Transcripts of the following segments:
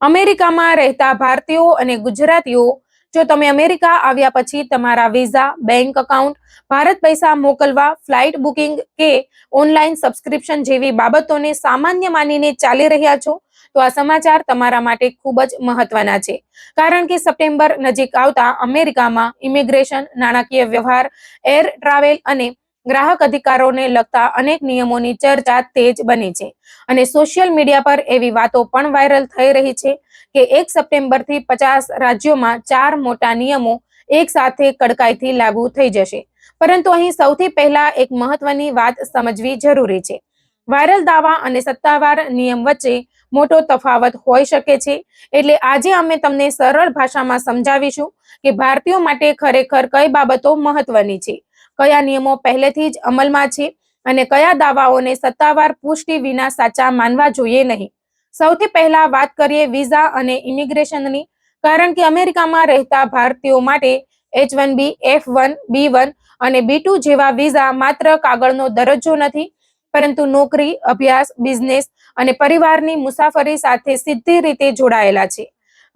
અમેરિકામાં રહેતા ભારતીયો અને ગુજરાતીઓ, જો તમે અમેરિકા આવ્યા પછી તમારા વિઝા, બેંક એકાઉન્ટ, ભારત પૈસા મોકલવા, ફ્લાઇટ બુકિંગ કે ઓનલાઈન સબસ્ક્રિપ્શન જેવી બાબતોને સામાન્ય માનીને ચાલી રહ્યા છો, તો આ સમાચાર તમારા માટે ખૂબ જ મહત્વના છે. કારણ કે સપ્ટેમ્બર નજીક આવતા અમેરિકામાં ઇમિગ્રેશન, નાણાકીય વ્યવહાર, એર ટ્રાવેલ અને ગ્રાહક અધિકારોને લગતા અનેક નિયમોની ચર્ચા તેજ બની છે. અને સોશિયલ મીડિયા પર એવી વાતો પણ વાયરલ થઈ રહી છે કે 1 સપ્ટેમ્બરથી 50 રાજ્યોમાં 4 મોટા નિયમો એક સાથે કડકાઈથી લાગુ થઈ જશે. પરંતુ અહીં સૌથી પહેલા એક મહત્વની વાત સમજવી જરૂરી છે. વાયરલ દાવા અને સત્તાવાર નિયમ વચ્ચે મોટો તફાવત હોઈ શકે છે. એટલે આજે અમે તમને સરળ ભાષામાં સમજાવીશું કે ભારતીયો માટે ખરેખર કઈ બાબતો મહત્વની છે, કયા નિયમો પહેલેથી જ અમલમાં છે અને કયા દાવાઓને સત્તાવાર પુષ્ટિ વિના સાચા માનવા જોઈએ નહીં. સૌથી પહેલા વાત કરીએ વિઝા અને ઇમિગ્રેશનની. કારણ કે અમેરિકામાં રહેતા ભારતીયો માટે H1B, F1, B1 અને B2 જેવા વિઝા માત્ર કાગળનો દરજ્જો નથી, પરંતુ નોકરી, અભ્યાસ, બિઝનેસ અને પરિવારની મુસાફરી સાથે સીધી રીતે જોડાયેલા છે.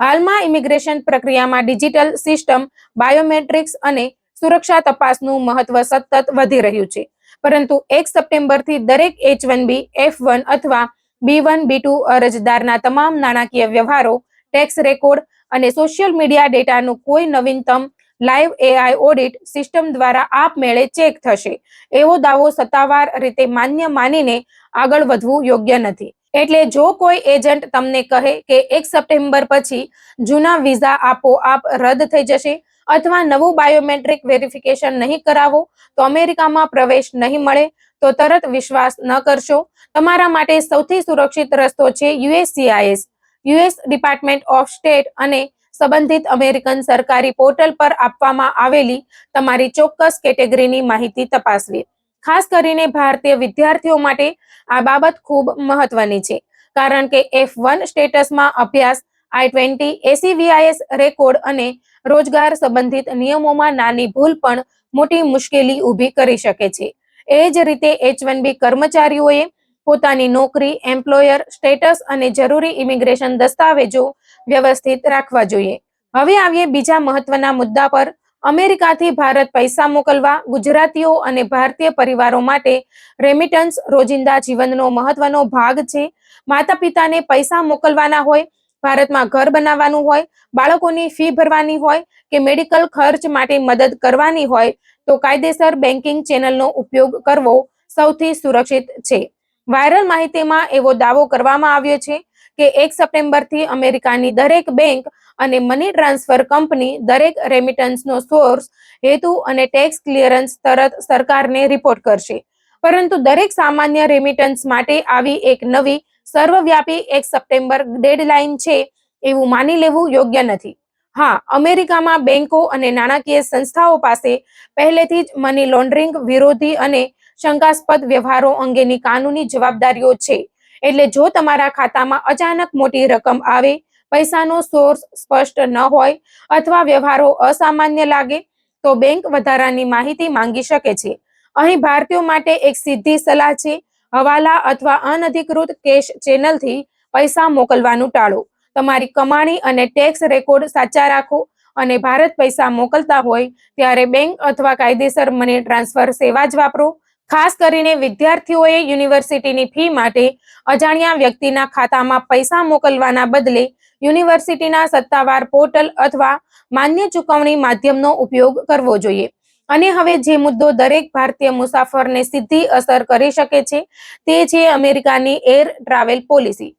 હાલમાં ઇમિગ્રેશન પ્રક્રિયામાં ડિજિટલ સિસ્ટમ, બાયોમેટ્રિક્સ અને સુરક્ષા તપાસનું મહત્વ સતત વધી રહ્યું છે. પરંતુ 1 સપ્ટેમ્બરથી દરેક H1B, F1 અથવા B1, B2 અરજદારના તમામ નાણાકીય વ્યવહારો, ટેક્સ રેકોર્ડ અને સોશિયલ મીડિયા ડેટાનું કોઈ નવીનતમ લાઈવ AI ઓડિટ સિસ્ટમ દ્વારા આપમેળે ચેક થશે. એવો દાવો સત્તાવાર રીતે માન્ય માનીને આગળ વધવું યોગ્ય નથી. એટલે જો કોઈ એજન્ટ તમને કહે કે 1 સપ્ટેમ્બર પછી જૂના વિઝા આપોઆપ રદ થઈ જશે અથવા નવું બાયોમેટ્રિક વેરિફિકેશન નહીં કરાવો તો અમેરિકામાં પ્રવેશ નહીં મળે, તો તરત વિશ્વાસ ન કરશો. તમારા માટે સૌથી સુરક્ષિત રસ્તો છે USCIS, US department of state અને સંબંધિત અમેરિકન સરકારી પોર્ટલ પર આપવામાં આવેલી તમારી ચોક્કસ કેટેગરીની માહિતી તપાસવી. ખાસ કરીને ભારતીય વિદ્યાર્થીઓ માટે આ બાબત ખૂબ મહત્વની છે. કારણ કે F1 સ્ટેટસમાં અભ્યાસ, I-20, ACVIS રેકોર્ડ અને રોજગાર સંબંધિત નિયમોમાં નાની ભૂલ પણ મોટી મુશ્કેલી ઊભી કરી શકે છે. એ જ રીતે H1B કર્મચારીઓએ પોતાની નોકરી, એમ્પ્લોયર સ્ટેટસ અને જરૂરી ઇમિગ્રેશન દસ્તાવેજો વ્યવસ્થિત રાખવા જોઈએ. હવે આવીએ બીજા મહત્વના મુદ્દા પર. અમેરિકાથી ભારત પૈસા મોકલવા. ગુજરાતીઓ અને ભારતીય પરિવારો માટે રેમિટન્સ રોજિંદા જીવનનો મહત્વનો ભાગ છે. માતા પિતાને પૈસા મોકલવાના હોય, ભારતમાં ઘર બનાવવાનું હોય, બાળકોની ફી ભરવાની હોય કે મેડિકલ ખર્ચ માટે મદદ કરવાની હોય, તો કાયદેસર બેન્કિંગ ચેનલનો ઉપયોગ કરવો સૌથી સુરક્ષિત છે. વાયરલ માહિતીમાં એવો દાવો કરવામાં આવ્યો છે કે 1 સપ્ટેમ્બરથી અમેરિકાની દરેક બેંક અને મની ટ્રાન્સફર કંપની દરેક રેમિટન્સનો સોર્સ, હેતુ અને ટેક્સ ક્લિયરન્સ તરત સરકારને રિપોર્ટ કરશે. પરંતુ દરેક સામાન્ય રેમિટન્સ માટે આવી એક નવી સર્વવ્યાપી 1 સપ્ટેમ્બર ડેડલાઇન છે એવું માની લેવું યોગ્ય નથી. હા, અમેરિકામાં બેંકો અને નાણાકીય સંસ્થાઓ પાસે પહેલેથી જ મની લોન્ડરિંગ વિરોધી અને શંકાસ્પદ વ્યવહારો અંગેની કાનૂની જવાબદારીઓ છે. એટલે જો તમારા ખાતામાં અચાનક મોટી રકમ આવે, પૈસાનો સોર્સ સ્પષ્ટ ન હોય અથવા વ્યવહારો અસામાન્ય લાગે, તો બેંક વધારાની માહિતી માંગી શકે છે. અહીં ભારતીયો માટે એક સીધી સલાહ છે: હવાલા અથવા અનધિકૃત કેશ ચેનલથી પૈસા મોકલવાનું ટાળો. તમારી કમાણી અને ટેક્સ રેકોર્ડ સાચા રાખો અને ભારત પૈસા મોકલતા હોય ત્યારે બેંક અથવા કાયદેસર મની ટ્રાન્સફર સેવા જ વાપરો. ખાસ કરીને વિદ્યાર્થીઓએ યુનિવર્સિટીની ફી માટે અજાણ્યા વ્યક્તિના ખાતામાં પૈસા મોકલવાના બદલે યુનિવર્સિટીના સત્તાવાર પોર્ટલ અથવા માન્ય ચૂકવણી માધ્યમનો ઉપયોગ કરવો જોઈએ. અને હવે જે મુદ્દો દરેક ભારતીય મુસાફરને સીધી અસર કરી શકે છે તે છે અમેરિકાની એર ટ્રાવેલ પોલિસી.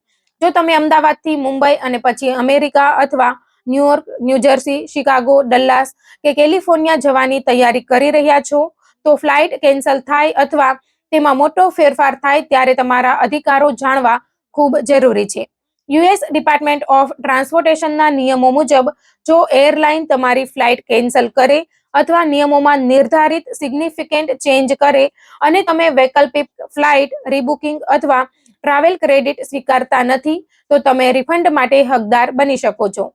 જો તમે અમદાવાદથી મુંબઈ અને પછી અમેરિકા અથવા ન્યુયોર્ક, ન્યૂજર્સી, શિકાગો, ડલ્લાસ કે કેલિફોર્નિયા જવાની તૈયારી કરી રહ્યા છો, તો ફ્લાઇટ કેન્સલ થાય અથવા તેમાં મોટો ફેરફાર થાય ત્યારે તમારા અધિકારો જાણવા ખૂબ જરૂરી છે. US ડિપાર્ટમેન્ટ ઓફ ટ્રાન્સપોર્ટેશનના નિયમો મુજબ જો એરલાઇન તમારી ફ્લાઇટ કેન્સલ કરે અથવા નિયમોમાં નિર્ધારિત સિગ્નિફિકન્ટ ચેન્જ કરે અને તમે વૈકલ્પિક ફ્લાઇટ, રીબુકિંગ અથવા ટ્રાવેલ ક્રેડિટ સ્વીકારતા નથી, તો તમે રિફંડ માટે હકદાર બની શકો છો.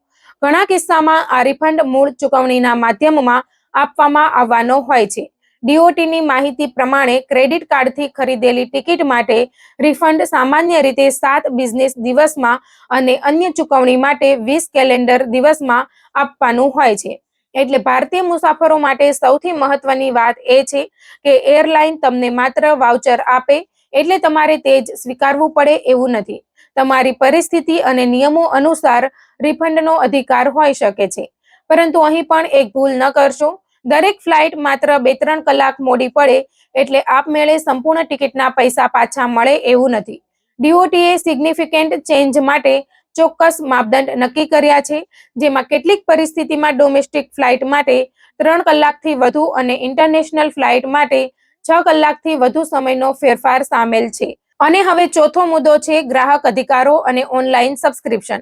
ઘણા કિસ્સામાં આ રિફંડ મૂળ ચૂકવણીના માધ્યમમાં આપવામાં આવવાનો હોય છે. ડીઓટીની માહિતી પ્રમાણે ક્રેડિટ કાર્ડથી ખરીદેલી ટિકિટ માટે રિફંડ સામાન્ય રીતે 7 બિઝનેસ દિવસમાં અને અન્ય ચૂકવણી માટે 20 કેલેન્ડર દિવસમાં આપવાનું હોય છે. એટલે ભારતીય મુસાફરો માટે સૌથી મહત્વની વાત એ છે કે એરલાઇન તમને માત્ર વાઉચર આપે એટલે તમારે તે જ સ્વીકારવું પડે એવું નથી. તમારી પરિસ્થિતિ અને નિયમો અનુસાર રિફંડનો અધિકાર હોઈ શકે છે. પરંતુ અહીં પણ એક ભૂલ ન કરશો. દરેક ફ્લાઇટ માત્ર 2-3 કલાક મોડી પડે એટલે આપમેળે સંપૂર્ણ ટિકિટના પૈસા પાછા મળે એવું નથી. ડીઓટીએ સિગ્નિફિકન્ટ ચેન્જ માટે ચોક્કસ માપદંડ નક્કી કર્યા છે, જેમાં કેટલીક પરિસ્થિતિમાં ડોમેસ્ટિક ફ્લાઇટ માટે 3 કલાકથી વધુ અને ઇન્ટરનેશનલ ફ્લાઇટ માટે 6 કલાકથી વધુ સમયનો ફેરફાર સામેલ છે. અને હવે ચોથો મુદ્દો છે ગ્રાહક અધિકારો અને ઓનલાઈન સબસ્ક્રિપ્શન.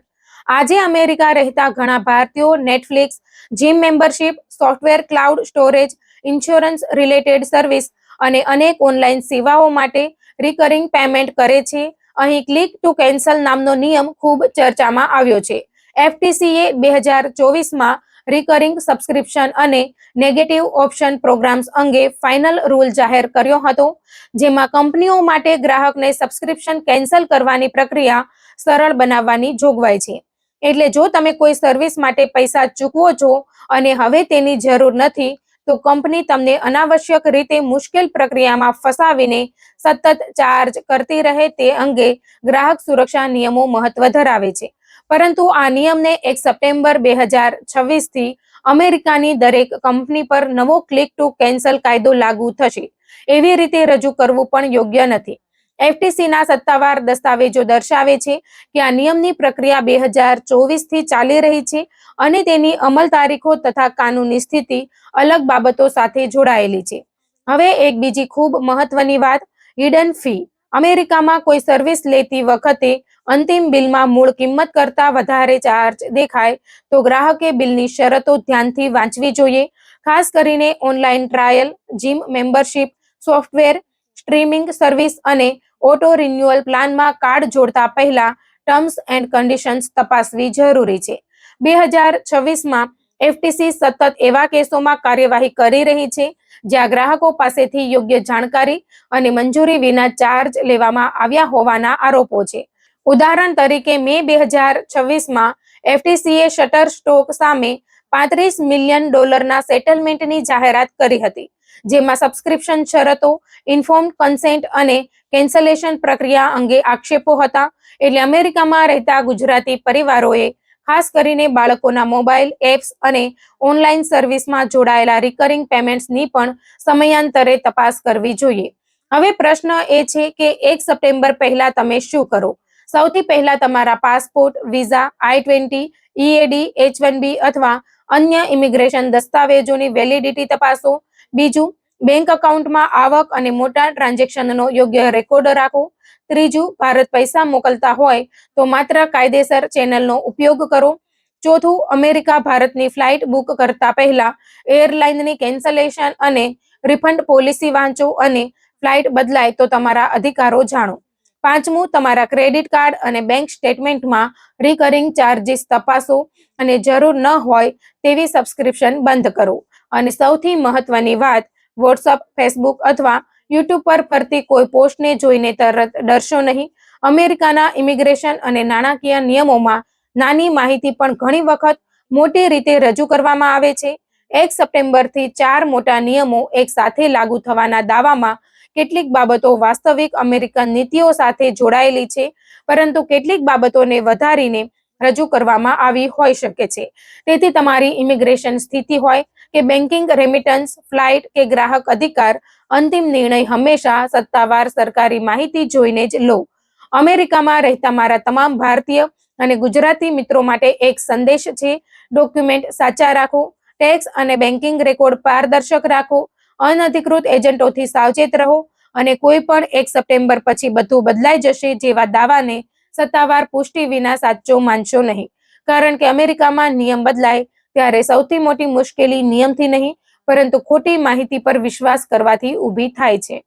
આજે અમેરિકા રહેતા ઘણા ભારતીયો Netflix, gym membership, software cloud storage, insurance related service અને અનેક ઓનલાઈન સેવાઓ માટે રિકરિંગ પેમેન્ટ કરે છે. અહીં ક્લિક ટુ કેન્સલ નામનો નિયમ ખૂબ ચર્ચામાં આવ્યો છે. એફટીસીએ 2024માં રિકરિંગ સબસ્ક્રિપ્શન અને નેગેટિવ ઓપ્શન પ્રોગ્રામ્સ અંગે ફાઇનલ રૂલ જાહેર કર્યો હતો, જેમાં કંપનીઓ માટે ગ્રાહકને સબસ્ક્રિપ્શન કેન્સલ કરવાની પ્રક્રિયા સરળ બનાવવાની જોગવાઈ છે. એટલે જો તમે કોઈ સર્વિસ માટે પૈસા ચૂકવો છો અને હવે તેની જરૂર નથી, તો કંપની તમને અનાવશ્યક રીતે મુશ્કેલ પ્રક્રિયામાં ફસાવીને સતત ચાર્જ કરતી રહે તે અંગે ગ્રાહક સુરક્ષા નિયમો મહત્વ ધરાવે છે. પરંતુ આ નિયમને 1 સપ્ટેમ્બર 2026થી અમેરિકાની દરેક કંપની પર નવો ક્લિક ટુ કેન્સલ કાયદો લાગુ થશે એવી રીતે રજૂ કરવું પણ યોગ્ય નથી. એફટીસીના સત્તાવાર દસ્તાવેજો દર્શાવે છે કે આ નિયમની પ્રક્રિયા 2024થી ચાલી રહી છે અને તેની અમલ તારીખો તથા કાનૂની સ્થિતિ અલગ બાબતો સાથે જોડાયેલી છે. હવે એક બીજી ખૂબ મહત્વની વાત, હિડન ફી. અમેરિકામાં કોઈ સર્વિસ લેતી વખતે અંતિમ બિલમાં મૂળ કિંમત કરતાં વધારે ચાર્જ દેખાય તો ગ્રાહકે બિલની શરતો ધ્યાનથી વાંચવી જોઈએ. ખાસ કરીને online trial, gym membership, software streaming service અને ઓટો રિન્યુઅલ પ્લાનમાં કાર્ડ જોડતા પહેલા ટર્મ્સ એન્ડ કન્ડિશન્સ તપાસવી જરૂરી છે. 2026માં એફટીસી સતત એવા કેસોમાં કાર્યવાહી કરી રહી છે જ્યાં ગ્રાહકો પાસેથી યોગ્ય જાણકારી અને મંજૂરી વિના ચાર્જ લેવામાં આવ્યા હોવાના આરોપો છે. ઉદાહરણ તરીકે, મે 2026માં એફટીસીએ શટરસ્ટોક સામે $35 મિલિયન સેટલમેન્ટની જાહેરાત કરી હતી, જેમાં સબસ્ક્રિપ્શન શરતો, ઇન્ફોર્મ્ડ કન્સેન્ટ અને કેન્સલેશન પ્રક્રિયા અંગે આક્ષેપો હતા. એટલે અમેરિકામાં રહેતા ગુજરાતી પરિવારોએ ખાસ કરીને બાળકોના મોબાઈલ એપ્સ અને ઓનલાઈન સર્વિસમાં જોડાયેલા રિકરિંગ પેમેન્ટ્સની પણ સમયાંતરે તપાસ કરવી જોઈએ. હવે પ્રશ્ન એ છે કે 1 સપ્ટેમ્બર પહેલા તમે શું કરો? સૌથી પહેલા તમારા passport, visa, I-20, EAD, H-1B અથવા અન્ય ઇમિગ્રેશન દસ્તાવેજોની વેલિડિટી તપાસો. બીજું, બેંક એકાઉન્ટમાં આવક અને મોટા ટ્રાન્ઝેક્શનનો યોગ્ય રેકોર્ડ રાખો. ત્રીજું, ભારત પૈસા મોકલતા હોય તો માત્ર કાયદેસર ચેનલનો ઉપયોગ કરો. ચોથું, અમેરિકા ભારતની ફ્લાઇટ બુક કરતા પહેલા એરલાઇનની કેન્સલેશન અને રિફંડ પોલિસી વાંચો અને ફ્લાઇટ બદલાય તો તમારા અધિકારો જાણો. પાંચમું, તમારા ક્રેડિટ કાર્ડ અને બેંક સ્ટેટમેન્ટમાં રિકરિંગ ચાર્જીસ તપાસો અને જરૂર ન હોય તેવી સબસ્ક્રિપ્શન બંધ કરો. અને સૌથી મહત્વની વાત, વોટ્સઅપ, ફેસબુક અથવા યુટ્યુબ પર ફરતી કોઈ પોસ્ટને જોઈને તરત ડરશો નહીં. અમેરિકાના ઇમિગ્રેશન અને નાણાકીય નિયમોમાં નાની માહિતી પણ ઘણી વખત મોટી રીતે રજૂ કરવામાં આવે છે. 1 સપ્ટેમ્બરથી 4 મોટા નિયમો એક સાથે લાગુ થવાના દાવામાં કેટલીક બાબતો વાસ્તવિક અમેરિકન નીતિઓ સાથે જોડાયેલી છે, પરંતુ કેટલીક બાબતોને વધારીને રજૂ કરવામાં આવી હોઈ શકે છે. તેથી તમારી ઇમિગ્રેશન સ્થિતિ હોય કે બેન્કિંગ, રેમિટન્સ, ફ્લાઇટ કે ગ્રાહક અધિકાર, અંતિમ નિર્ણય હંમેશા સત્તાવાર સરકારી માહિતી જોઈને જ લો. અમેરિકામાં રહેતા મારા તમામ ભારતીય અને ગુજરાતી મિત્રો માટે એક સંદેશ છે: ડોક્યુમેન્ટ સાચા રાખો, ટેક્સ અને બેન્કિંગ રેકોર્ડ પારદર્શક રાખો, અનધિકૃત એજન્ટોથી સાવચેત રહો અને કોઈ પણ 1 સપ્ટેમ્બર પછી બધું બદલાઈ જશે જેવા દાવાને સત્તાવાર પુષ્ટિ વિના સાચો માનશો નહીં. કારણ કે અમેરિકામાં નિયમ બદલાય ત્યારે સૌથી મોટી મુશ્કેલી નિયમથી નહીં, પરંતુ ખોટી માહિતી પર વિશ્વાસ કરવાથી ઊભી થાય છે.